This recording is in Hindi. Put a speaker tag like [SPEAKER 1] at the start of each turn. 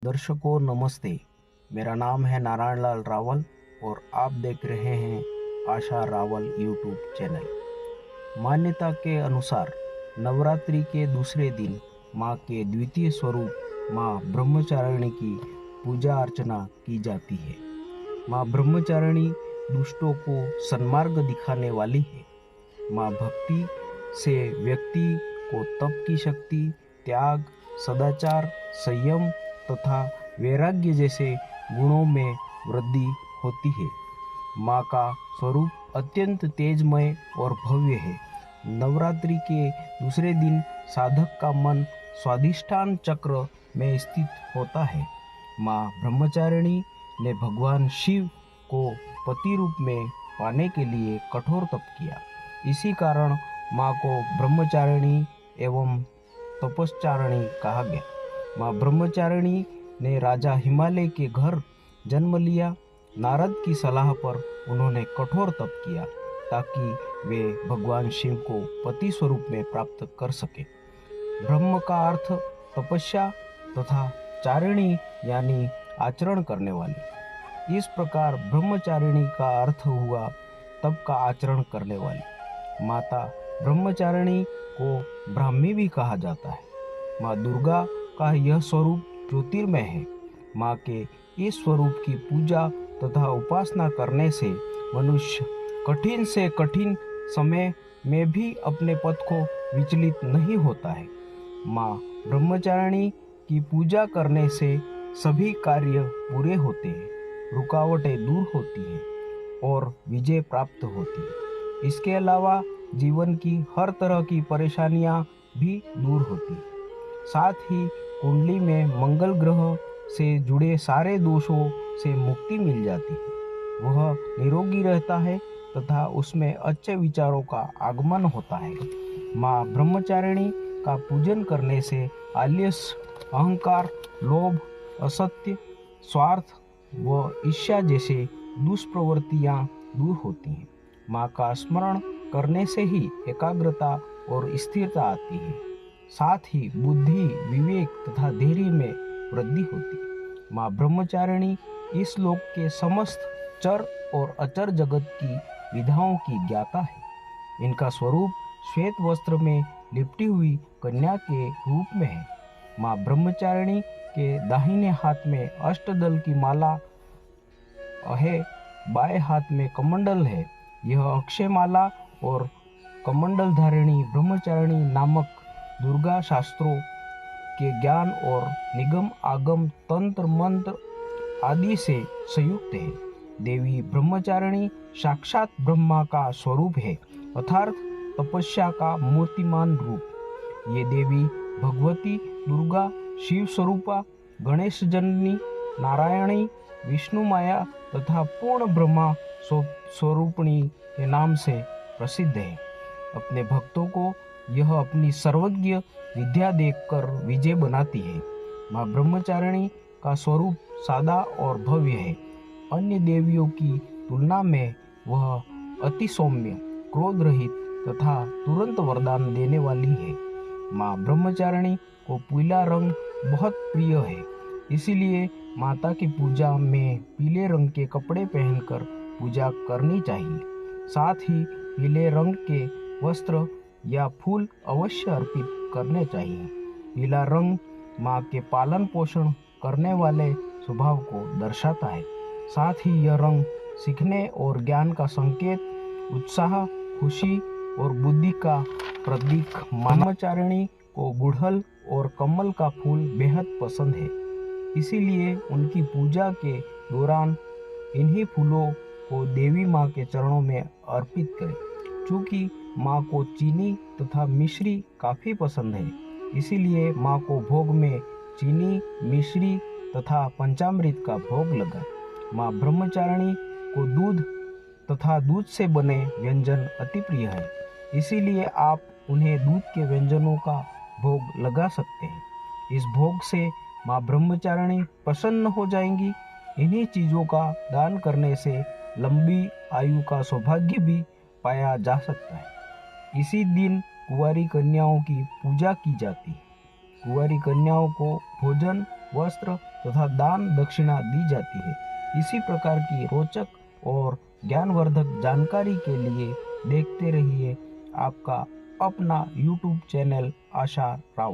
[SPEAKER 1] दर्शकों नमस्ते। मेरा नाम है नारायण लाल रावल और आप देख रहे हैं आशा रावल यूट्यूब चैनल। मान्यता के अनुसार नवरात्रि के दूसरे दिन माँ के द्वितीय स्वरूप माँ ब्रह्मचारिणी की पूजा अर्चना की जाती है। माँ ब्रह्मचारिणी दुष्टों को सन्मार्ग दिखाने वाली है। माँ भक्ति से व्यक्ति को तप की शक्ति, त्याग, सदाचार, संयम तथा वैराग्य जैसे गुणों में वृद्धि होती है। माँ का स्वरूप अत्यंत तेजमय और भव्य है। नवरात्रि के दूसरे दिन साधक का मन स्वाधिष्ठान चक्र में स्थित होता है। माँ ब्रह्मचारिणी ने भगवान शिव को पति रूप में पाने के लिए कठोर तप किया। इसी कारण माँ को ब्रह्मचारिणी एवं तपस्चारिणी कहा गया। माँ ब्रह्मचारिणी ने राजा हिमालय के घर जन्म लिया। नारद की सलाह पर उन्होंने कठोर तप किया ताकि वे भगवान शिव को पति स्वरूप में प्राप्त कर सके। ब्रह्म का अर्थ तपस्या तथा चारिणी यानी आचरण करने वाली। इस प्रकार ब्रह्मचारिणी का अर्थ हुआ तप का आचरण करने वाली। माता ब्रह्मचारिणी को ब्राह्मी भी कहा जाता है। माँ दुर्गा का यह स्वरूप ज्योतिर्मय है। माँ के इस स्वरूप की पूजा तथा उपासना करने से मनुष्य कठिन से कठिन समय में भी अपने पथ को विचलित नहीं होता है। माँ ब्रह्मचारिणी की पूजा करने से सभी कार्य पूरे होते हैं, रुकावटें दूर होती हैं और विजय प्राप्त होती है। इसके अलावा जीवन की हर तरह की परेशानियां भी दूर होती हैं। साथ ही कुंडली में मंगल ग्रह से जुड़े सारे दोषों से मुक्ति मिल जाती है। वह निरोगी रहता है तथा उसमें अच्छे विचारों का आगमन होता है। माँ ब्रह्मचारिणी का पूजन करने से आलस्य, अहंकार, लोभ, असत्य, स्वार्थ व ईर्ष्या जैसे दुष्प्रवृत्तियाँ दूर होती हैं। माँ का स्मरण करने से ही एकाग्रता और स्थिरता आती है। साथ ही बुद्धि, विवेक तथा धैर्य में वृद्धि होती है। माँ ब्रह्मचारिणी इस लोक के समस्त चर और अचर जगत की विधाओं की ज्ञाता है। इनका स्वरूप श्वेत वस्त्र में लिपटी हुई कन्या के रूप में है। माँ ब्रह्मचारिणी के दाहिने हाथ में अष्टदल की माला है, बाएं हाथ में कमंडल है। यह अक्षय माला और कमंडल धारिणी ब्रह्मचारिणी नामक दुर्गा शास्त्रों के ज्ञान और निगम आगम तंत्र मंत्र आदि से संयुक्त है। देवी ब्रह्मचारिणी साक्षात ब्रह्मा का स्वरूप है, अर्थात तपस्या का मूर्तिमान रूप। ये देवी भगवती दुर्गा, शिव स्वरूपा, गणेश जननी, नारायणी, विष्णु माया तथा पूर्ण ब्रह्मा स्वरूपिणी के नाम से प्रसिद्ध है। अपने भक्तों को यह अपनी सर्वज्ञ विद्या देखकर विजय बनाती है। माँ ब्रह्मचारिणी का स्वरूप सादा और भव्य है। अन्य देवियों की तुलना में वह अति सौम्य, क्रोध रहित तथा तुरंत वरदान देने वाली है। माँ ब्रह्मचारिणी को पीला रंग बहुत प्रिय है, इसीलिए माता की पूजा में पीले रंग के कपड़े पहनकर पूजा करनी चाहिए। साथ ही पीले रंग के वस्त्र या फूल अवश्य अर्पित करने चाहिए। पीला रंग माँ के पालन पोषण करने वाले स्वभाव को दर्शाता है। साथ ही यह रंग सीखने और ज्ञान का संकेत, उत्साह, खुशी और बुद्धि का प्रतीक। ब्रह्मचारिणी को गुड़हल और कमल का फूल बेहद पसंद है, इसीलिए उनकी पूजा के दौरान इन्हीं फूलों को देवी माँ के चरणों में अर्पित करें। चूँकि माँ को चीनी तथा मिश्री काफ़ी पसंद है, इसीलिए माँ को भोग में चीनी, मिश्री तथा पंचामृत का भोग लगा। माँ ब्रह्मचारिणी को दूध तथा दूध से बने व्यंजन अति प्रिय है, इसीलिए आप उन्हें दूध के व्यंजनों का भोग लगा सकते हैं। इस भोग से माँ ब्रह्मचारिणी प्रसन्न हो जाएंगी। इन्हीं चीज़ों का दान करने से लंबी आयु का सौभाग्य भी पाया जा सकता है। इसी दिन कुंवारी कन्याओं की पूजा की जाती है। कुंवारी कन्याओं को भोजन वस्त्र तथा दान दक्षिणा दी जाती है। इसी प्रकार की रोचक और ज्ञानवर्धक जानकारी के लिए देखते रहिए आपका अपना YouTube चैनल आशा रावल।